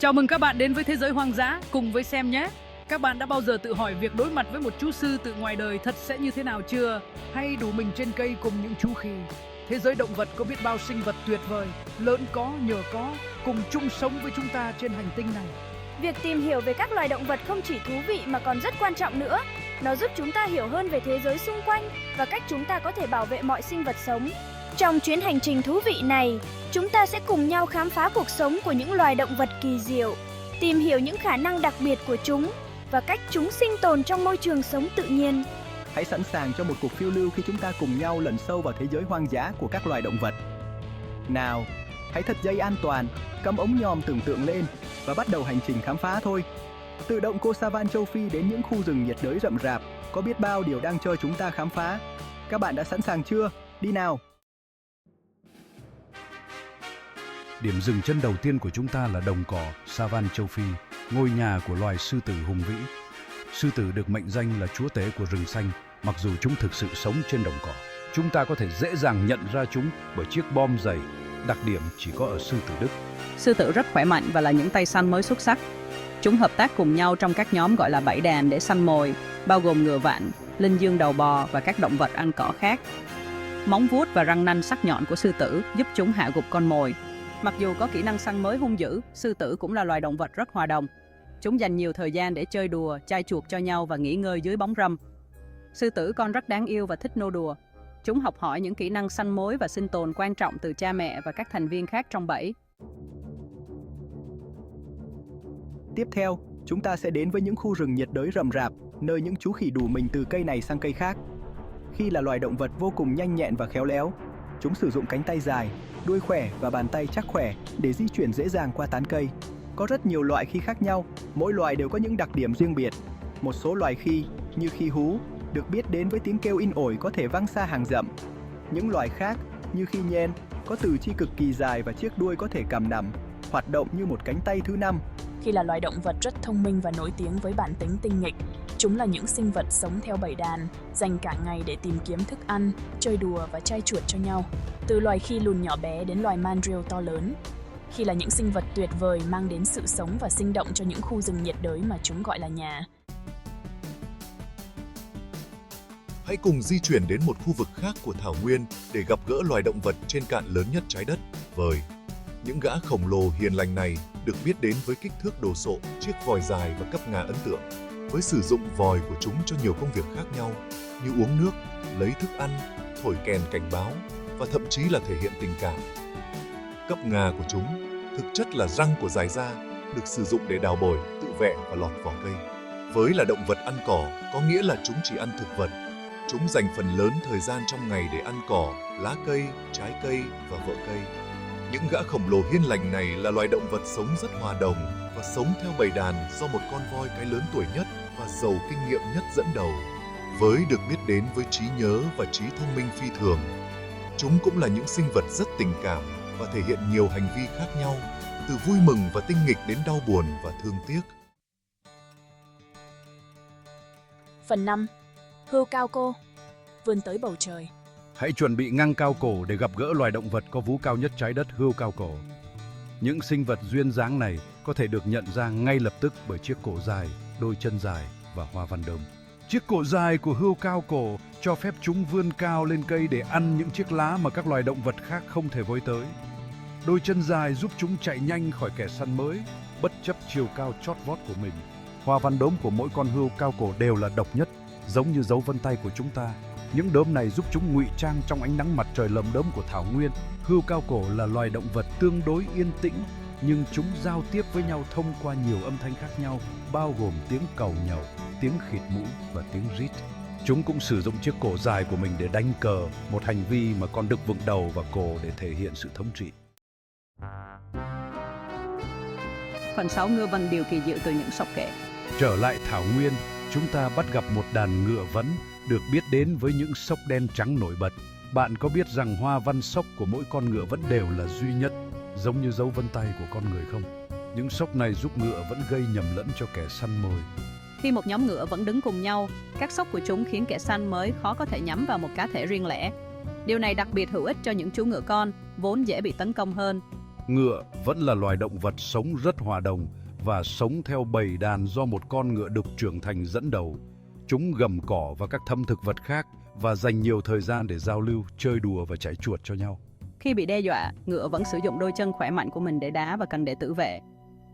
Chào mừng các bạn đến với Thế giới hoang dã cùng với Xem nhé. Các bạn đã bao giờ tự hỏi việc đối mặt với một chú sư tử ngoài đời thật sẽ như thế nào chưa? Hay đủ mình trên cây cùng những chú khỉ? Thế giới động vật có biết bao sinh vật tuyệt vời, lớn có, nhờ có, cùng chung sống với chúng ta trên hành tinh này. Việc tìm hiểu về các loài động vật không chỉ thú vị mà còn rất quan trọng nữa. Nó giúp chúng ta hiểu hơn về thế giới xung quanh và cách chúng ta có thể bảo vệ mọi sinh vật sống. Trong chuyến hành trình thú vị này, chúng ta sẽ cùng nhau khám phá cuộc sống của những loài động vật kỳ diệu, tìm hiểu những khả năng đặc biệt của chúng và cách chúng sinh tồn trong môi trường sống tự nhiên. Hãy sẵn sàng cho một cuộc phiêu lưu khi chúng ta cùng nhau lặn sâu vào thế giới hoang dã của các loài động vật. Nào, hãy thắt dây an toàn, cắm ống nhòm tưởng tượng lên và bắt đầu hành trình khám phá thôi. Từ động cô Savan châu Phi đến những khu rừng nhiệt đới rậm rạp, có biết bao điều đang chờ chúng ta khám phá. Các bạn đã sẵn sàng chưa? Đi nào! Điểm dừng chân đầu tiên của chúng ta là đồng cỏ Savan châu Phi, ngôi nhà của loài sư tử hùng vĩ. Sư tử được mệnh danh là chúa tể của rừng xanh, mặc dù chúng thực sự sống trên đồng cỏ. Chúng ta có thể dễ dàng nhận ra chúng bởi chiếc bom dày, đặc điểm chỉ có ở sư tử Đức. Sư tử rất khỏe mạnh và là những tay săn mới xuất sắc. Chúng hợp tác cùng nhau trong các nhóm gọi là bẫy đàn để săn mồi, bao gồm ngựa vạn, linh dương đầu bò và các động vật ăn cỏ khác. Móng vuốt và răng nanh sắc nhọn của sư tử giúp chúng hạ gục con mồi. Mặc dù có kỹ năng săn mới hung dữ, sư tử cũng là loài động vật rất hòa đồng. Chúng dành nhiều thời gian để chơi đùa, chai chuột cho nhau và nghỉ ngơi dưới bóng râm. Sư tử con rất đáng yêu và thích nô đùa. Chúng học hỏi những kỹ năng săn mối và sinh tồn quan trọng từ cha mẹ và các thành viên khác trong bẫy. Tiếp theo, chúng ta sẽ đến với những khu rừng nhiệt đới rậm rạp, nơi những chú khỉ đủ mình từ cây này sang cây khác. Khi là loài động vật vô cùng nhanh nhẹn và khéo léo, chúng sử dụng cánh tay dài, đuôi khỏe và bàn tay chắc khỏe để di chuyển dễ dàng qua tán cây. Có rất nhiều loại khi khác nhau, mỗi loài đều có những đặc điểm riêng biệt. Một số loài khi, như khi hú, được biết đến với tiếng kêu in ỏi có thể vang xa hàng dặm. Những loài khác, như khi nhen, có từ chi cực kỳ dài và chiếc đuôi có thể cằm nằm, hoạt động như một cánh tay thứ năm. Khi là loài động vật rất thông minh và nổi tiếng với bản tính tinh nghịch, chúng là những sinh vật sống theo bầy đàn, dành cả ngày để tìm kiếm thức ăn, chơi đùa và chai chuột cho nhau. Từ loài khi lùn nhỏ bé đến loài mandrill to lớn. Khi là những sinh vật tuyệt vời mang đến sự sống và sinh động cho những khu rừng nhiệt đới mà chúng gọi là nhà. Hãy cùng di chuyển đến một khu vực khác của thảo nguyên để gặp gỡ loài động vật trên cạn lớn nhất trái đất, vời. Những gã khổng lồ hiền lành này được biết đến với kích thước đồ sộ, chiếc vòi dài và cấp ngà ấn tượng. Với sử dụng vòi của chúng cho nhiều công việc khác nhau, như uống nước, lấy thức ăn, thổi kèn cảnh báo và thậm chí là thể hiện tình cảm. Cấp ngà của chúng, thực chất là răng của dài da, được sử dụng để đào bới, tự vệ và lọt vỏ cây. Với là động vật ăn cỏ, có nghĩa là chúng chỉ ăn thực vật. Chúng dành phần lớn thời gian trong ngày để ăn cỏ, lá cây, trái cây và vợ cây. Những gã khổng lồ hiền lành này là loài động vật sống rất hòa đồng và sống theo bầy đàn do một con voi cái lớn tuổi nhất và giàu kinh nghiệm nhất dẫn đầu. Với được biết đến với trí nhớ và trí thông minh phi thường, chúng cũng là những sinh vật rất tình cảm và thể hiện nhiều hành vi khác nhau, từ vui mừng và tinh nghịch đến đau buồn và thương tiếc. Phần 5. Hươu cao cô vươn tới bầu trời. Hãy chuẩn bị ngăng cao cổ để gặp gỡ loài động vật có vú cao nhất trái đất, hươu cao cổ. Những sinh vật duyên dáng này có thể được nhận ra ngay lập tức bởi chiếc cổ dài, đôi chân dài và hoa văn đốm. Chiếc cổ dài của hươu cao cổ cho phép chúng vươn cao lên cây để ăn những chiếc lá mà các loài động vật khác không thể với tới. Đôi chân dài giúp chúng chạy nhanh khỏi kẻ săn mới, bất chấp chiều cao chót vót của mình. Hoa văn đốm của mỗi con hươu cao cổ đều là độc nhất, giống như dấu vân tay của chúng ta. Những đốm này giúp chúng ngụy trang trong ánh nắng mặt trời lầm đốm của thảo nguyên. Hươu cao cổ là loài động vật tương đối yên tĩnh, nhưng chúng giao tiếp với nhau thông qua nhiều âm thanh khác nhau, bao gồm tiếng càu nhàu, tiếng khịt mũi và tiếng rít. Chúng cũng sử dụng chiếc cổ dài của mình để đánh cờ, một hành vi mà con đực vựng đầu và cổ để thể hiện sự thống trị. Phần 6. Ngựa vân điều kỳ diệu từ những sọc kệ. Trở lại thảo nguyên, chúng ta bắt gặp một đàn ngựa vấn được biết đến với những sốc đen trắng nổi bật. Bạn có biết rằng hoa văn sốc của mỗi con ngựa vẫn đều là duy nhất, giống như dấu vân tay của con người không? Những sốc này giúp ngựa vẫn gây nhầm lẫn cho kẻ săn mồi. Khi một nhóm ngựa vẫn đứng cùng nhau, các sốc của chúng khiến kẻ săn mới khó có thể nhắm vào một cá thể riêng lẻ. Điều này đặc biệt hữu ích cho những chú ngựa con, vốn dễ bị tấn công hơn. Ngựa vẫn là loài động vật sống rất hòa đồng và sống theo bầy đàn do một con ngựa đực trưởng thành dẫn đầu. Chúng gặm cỏ và các thâm thực vật khác và dành nhiều thời gian để giao lưu, chơi đùa và chạy chuột cho nhau. Khi bị đe dọa, ngựa vẫn sử dụng đôi chân khỏe mạnh của mình để đá và cần để tự vệ.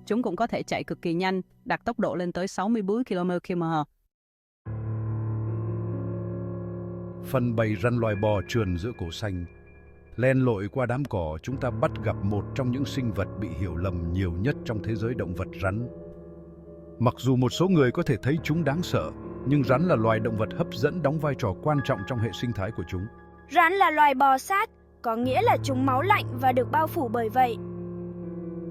Chúng cũng có thể chạy cực kỳ nhanh, đạt tốc độ lên tới 64 km/h. Phần bầy răn loài bò trườn giữa cỏ xanh. Len lội qua đám cỏ, chúng ta bắt gặp một trong những sinh vật bị hiểu lầm nhiều nhất trong thế giới động vật, rắn. Mặc dù một số người có thể thấy chúng đáng sợ, nhưng rắn là loài động vật hấp dẫn đóng vai trò quan trọng trong hệ sinh thái của chúng. Rắn là loài bò sát, có nghĩa là chúng máu lạnh và được bao phủ bởi vậy.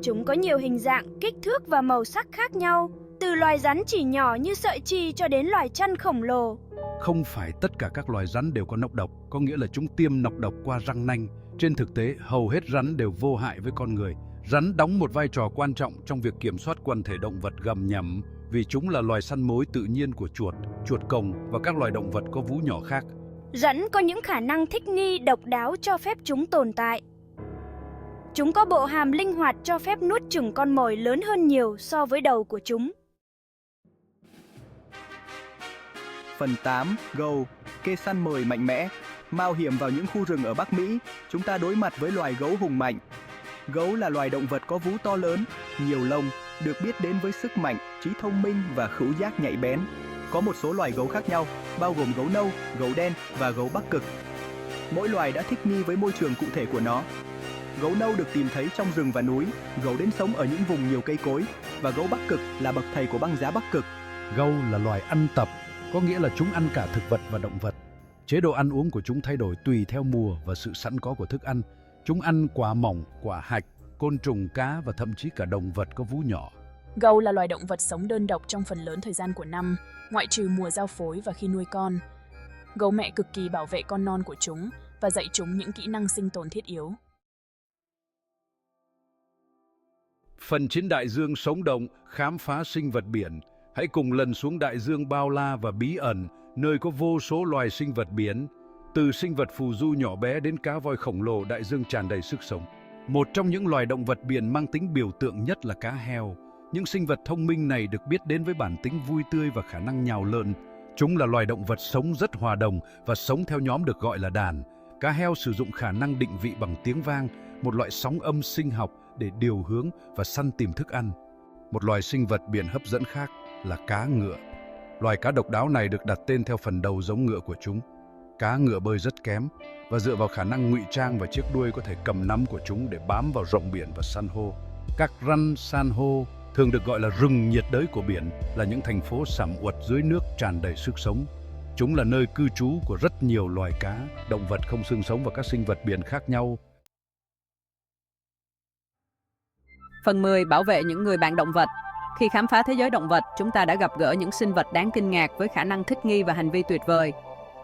Chúng có nhiều hình dạng, kích thước và màu sắc khác nhau, từ loài rắn chỉ nhỏ như sợi chi cho đến loài chăn khổng lồ. Không phải tất cả các loài rắn đều có nọc độc, có nghĩa là chúng tiêm nọc độc qua răng nanh. Trên thực tế, hầu hết rắn đều vô hại với con người. Rắn đóng một vai trò quan trọng trong việc kiểm soát quần thể động vật gặm nhấm vì chúng là loài săn mồi tự nhiên của chuột, chuột cồng và các loài động vật có vú nhỏ khác. Rắn có những khả năng thích nghi độc đáo cho phép chúng tồn tại. Chúng có bộ hàm linh hoạt cho phép nuốt chửng con mồi lớn hơn nhiều so với đầu của chúng. Phần 8. Gấu, kê săn mồi mạnh mẽ. Mạo hiểm vào những khu rừng ở Bắc Mỹ, chúng ta đối mặt với loài gấu hùng mạnh. Gấu là loài động vật có vú to lớn, nhiều lông, được biết đến với sức mạnh, trí thông minh và khứu giác nhạy bén. Có một số loài gấu khác nhau, bao gồm gấu nâu, gấu đen và gấu Bắc Cực. Mỗi loài đã thích nghi với môi trường cụ thể của nó. Gấu nâu được tìm thấy trong rừng và núi, gấu đen sống ở những vùng nhiều cây cối, và gấu Bắc Cực là bậc thầy của băng giá Bắc Cực. Gấu là loài ăn tập, có nghĩa là chúng ăn cả thực vật và động vật. Chế độ ăn uống của chúng thay đổi tùy theo mùa và sự sẵn có của thức ăn. Chúng ăn quả mỏng, quả hạch, côn trùng, cá và thậm chí cả động vật có vú nhỏ. Gấu là loài động vật sống đơn độc trong phần lớn thời gian của năm, ngoại trừ mùa giao phối và khi nuôi con. Gấu mẹ cực kỳ bảo vệ con non của chúng và dạy chúng những kỹ năng sinh tồn thiết yếu. Phần 9. Đại dương sống động, khám phá sinh vật biển. Hãy cùng lần xuống đại dương bao la và bí ẩn, nơi có vô số loài sinh vật biển. Từ sinh vật phù du nhỏ bé đến cá voi khổng lồ, đại dương tràn đầy sức sống. Một trong những loài động vật biển mang tính biểu tượng nhất là cá heo. Những sinh vật thông minh này được biết đến với bản tính vui tươi và khả năng nhào lượn. Chúng là loài động vật sống rất hòa đồng và sống theo nhóm được gọi là đàn. Cá heo sử dụng khả năng định vị bằng tiếng vang, một loại sóng âm sinh học để điều hướng và săn tìm thức ăn. Một loài sinh vật biển hấp dẫn khác là cá ngựa. Loài cá độc đáo này được đặt tên theo phần đầu giống ngựa của chúng. Cá ngựa bơi rất kém và dựa vào khả năng ngụy trang và chiếc đuôi có thể cầm nắm của chúng để bám vào rộng biển và san hô. Các rắn san hô, thường được gọi là rừng nhiệt đới của biển, là những thành phố sẩm uất dưới nước tràn đầy sức sống. Chúng là nơi cư trú của rất nhiều loài cá, động vật không xương sống và các sinh vật biển khác nhau. Phần 10. Bảo vệ những người bạn động vật. Khi khám phá thế giới động vật, chúng ta đã gặp gỡ những sinh vật đáng kinh ngạc với khả năng thích nghi và hành vi tuyệt vời.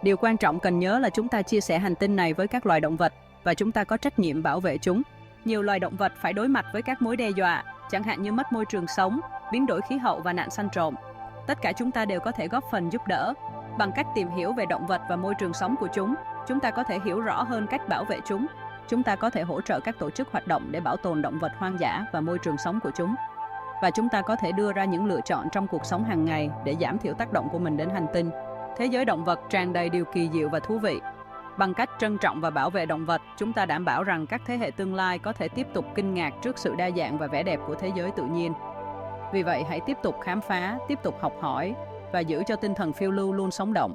Điều quan trọng cần nhớ là chúng ta chia sẻ hành tinh này với các loài động vật và chúng ta có trách nhiệm bảo vệ chúng. Nhiều loài động vật phải đối mặt với các mối đe dọa, chẳng hạn như mất môi trường sống, biến đổi khí hậu và nạn săn trộm. Tất cả chúng ta đều có thể góp phần giúp đỡ. Bằng cách tìm hiểu về động vật và môi trường sống của chúng ta có thể hiểu rõ hơn cách bảo vệ chúng. Chúng ta có thể hỗ trợ các tổ chức hoạt động để bảo tồn động vật hoang dã và môi trường sống của chúng. Và chúng ta có thể đưa ra những lựa chọn trong cuộc sống hàng ngày để giảm thiểu tác động của mình đến hành tinh. Thế giới động vật tràn đầy điều kỳ diệu và thú vị. Bằng cách trân trọng và bảo vệ động vật, chúng ta đảm bảo rằng các thế hệ tương lai có thể tiếp tục kinh ngạc trước sự đa dạng và vẻ đẹp của thế giới tự nhiên. Vì vậy, hãy tiếp tục khám phá, tiếp tục học hỏi và giữ cho tinh thần phiêu lưu luôn sống động.